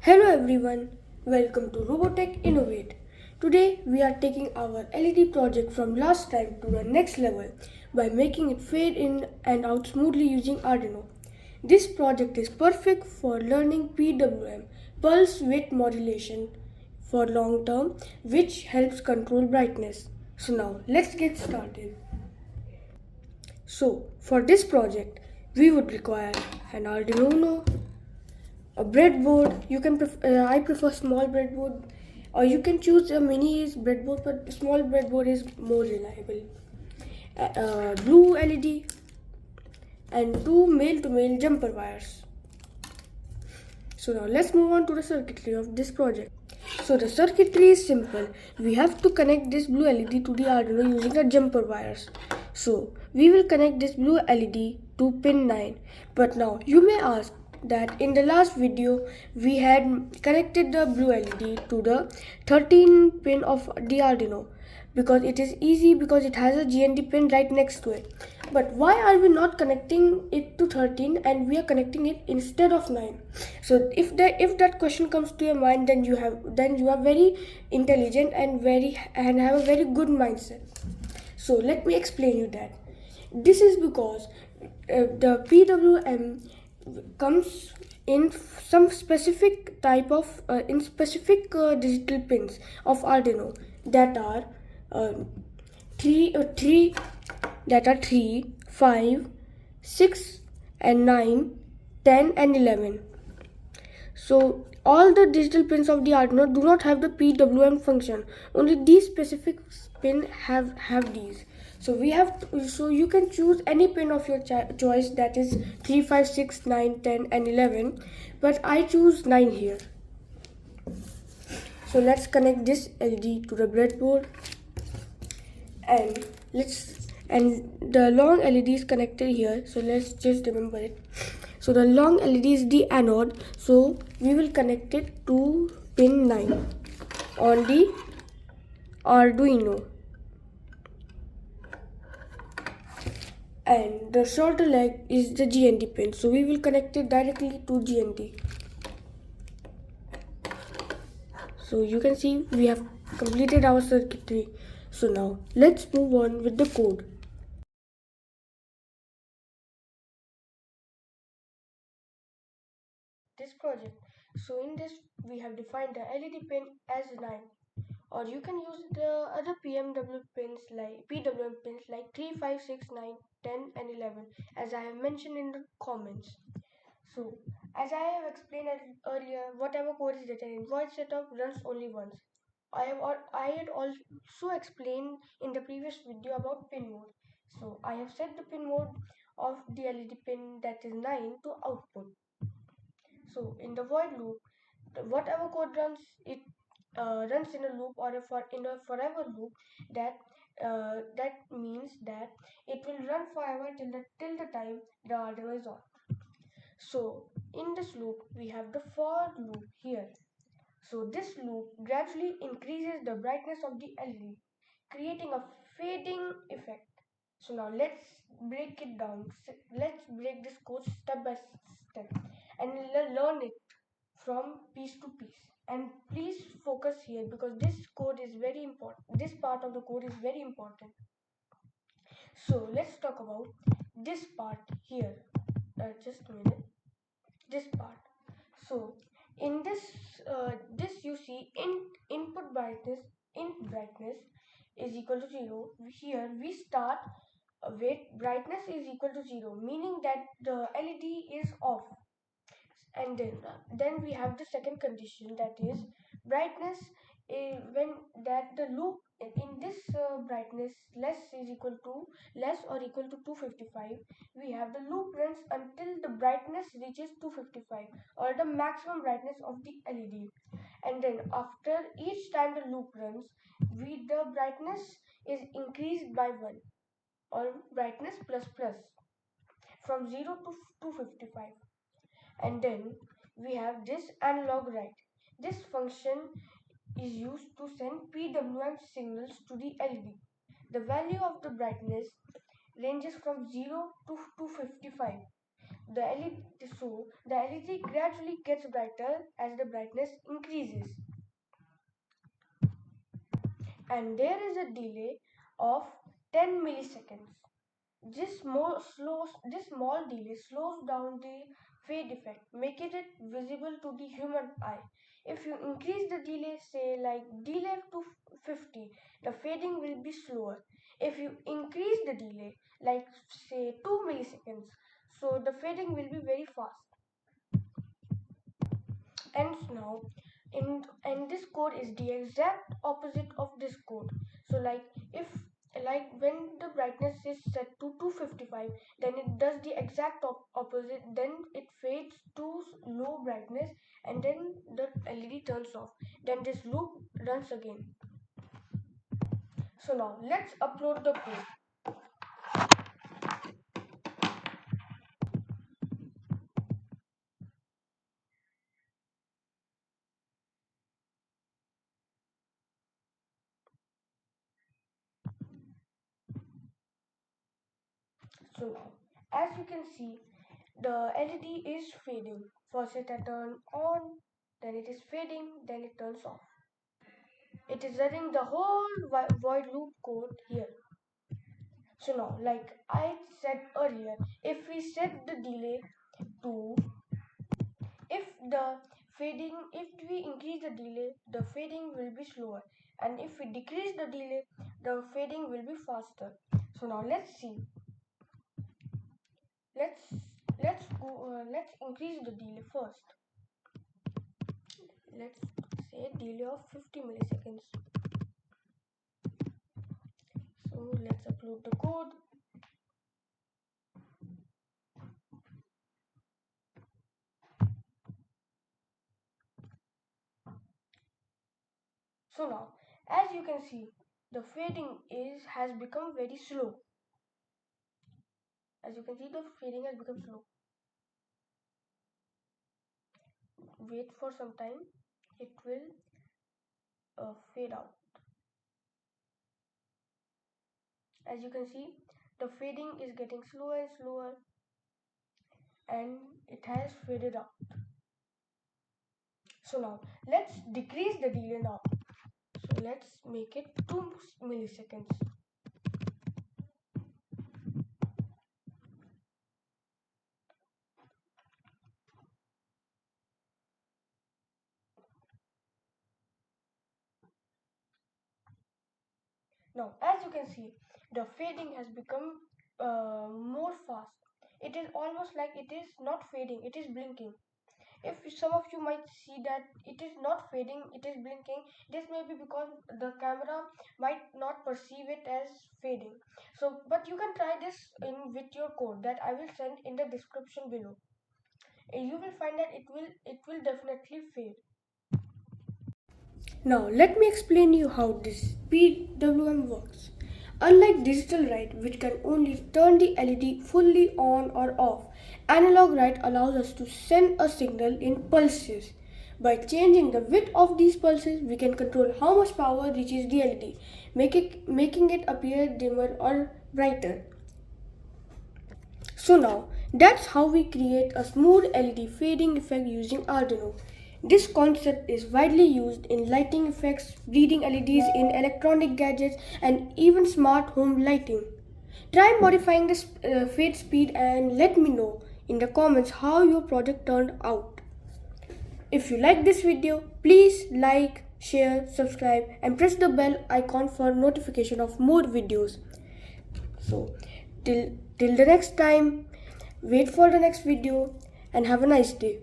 Hello everyone, welcome to Robotech Innovate. Today we are taking our LED project from last time to the next level by making it fade in and out smoothly using Arduino. This project is perfect for learning PWM, pulse width modulation for long term, which helps control brightness. So now let's get started. So for this project we would require an Arduino Uno, a breadboard. I prefer small breadboard, or you can choose a mini breadboard, but small breadboard is more reliable. Blue LED and two male to male jumper wires. So now let's move on to the circuitry of this project. So the circuitry is simple. We have to connect this blue LED to the Arduino using the jumper wires. So we will connect this blue LED to pin 9. But now you may ask that in the last video we had connected the blue LED to the 13 pin of the Arduino because it is easy, because it has a GND pin right next to it. But why are we not connecting it to 13 and we are connecting it instead of 9? So if that question comes to your mind, then you are very intelligent and have a very good mindset. So let me explain you that. This is because the PWM comes in some specific type of in specific digital pins of Arduino that are uh, three that are 3, 5, 6 and 9, 10 and 11. So all the digital pins of the Arduino do not have the PWM function. Only these specific pin have these. So you can choose any pin of your choice, that is 3, 5, 6, 9, 10 and 11, but I choose 9 here. So let's connect this LED to the breadboard, and the long LED is connected here, so let's just remember it. So the long LED is the anode, so we will connect it to pin 9 on the Arduino, and the shorter leg is the GND pin, so we will connect it directly to GND. So you can see we have completed our circuitry. So now let's move on with the code. This project. So in this we have defined the LED pin as 9, or you can use the other PWM pins like 3, 5, 6, 9, 10 and 11 as I have mentioned in the comments. So as I have explained earlier, whatever code is written in void setup runs only once. I had also explained in the previous video about pin mode. So I have set the pin mode of the LED pin, that is 9, to output. So in the void loop, whatever code runs, it runs in a loop, or in a forever loop. That means that it will run forever till the time the Arduino is on. So in this loop we have the for loop here. So this loop gradually increases the brightness of the LED, creating a fading effect. So now let's break it down. Let's break this code step by step and learn it from piece to piece. And please focus here because this code is very important. This part of the code is very important. So let's talk about this part here. Just a minute. This part. So in this you see input brightness is equal to 0. Here we start with brightness is equal to 0, meaning that the LED is off. And then we have the second condition, that is brightness when that the loop in this brightness less or equal to 255, we have the loop runs until the brightness reaches 255, or the maximum brightness of the LED. And then after each time the loop runs, the brightness is increased by 1, or brightness plus plus, from 0 to 255. And then we have this analogWrite. This function is used to send PWM signals to the LED. The value of the brightness ranges from 0 to 255. the LED gradually gets brighter as the brightness increases, and there is a delay of 10 milliseconds. This small delay slows down the fade effect, making it visible to the human eye. If you increase the delay, say like delay to 50, the fading will be slower. If you increase the delay, like say 2 milliseconds, so the fading will be very fast. And now, and this code is the exact opposite of this code. So like when the brightness is set to 255, then it does the exact opposite. Then it fades to low brightness, and then the LED turns off. Then this loop runs again. So now let's upload the code. So now, as you can see, the LED is fading. First it turns on, then it is fading, then it turns off. It is running the whole void loop code here. So now, like I said earlier, if we set the delay to, if we increase the delay, the fading will be slower, and if we decrease the delay, the fading will be faster. So now let's see. Let's increase the delay first. Let's say delay of 50 milliseconds. So let's upload the code. So now, as you can see, the fading has become very slow. As you can see, the fading has become slow. Wait for some time, it will fade out. As you can see, the fading is getting slower and slower, and it has faded out. So now let's decrease the delay now. So let's make it 2 milliseconds. Now, as you can see, the fading has become more fast. It is almost like it is not fading, it is blinking. If some of you might see that it is not fading, it is blinking, this may be because the camera might not perceive it as fading. So, but you can try this with your code that I will send in the description below. You will find that it will definitely fade. Now let me explain you how this PWM works. Unlike digital write, which can only turn the LED fully on or off, analog write allows us to send a signal in pulses. By changing the width of these pulses, we can control how much power reaches the LED, making it appear dimmer or brighter. So now, that's how we create a smooth LED fading effect using Arduino. This concept is widely used in lighting effects, bleeding LEDs in electronic gadgets, and even smart home lighting. Try modifying the fade speed and let me know in the comments how your project turned out. If you like this video, please like, share, subscribe, and press the bell icon for notification of more videos. So, till the next time, wait for the next video and have a nice day.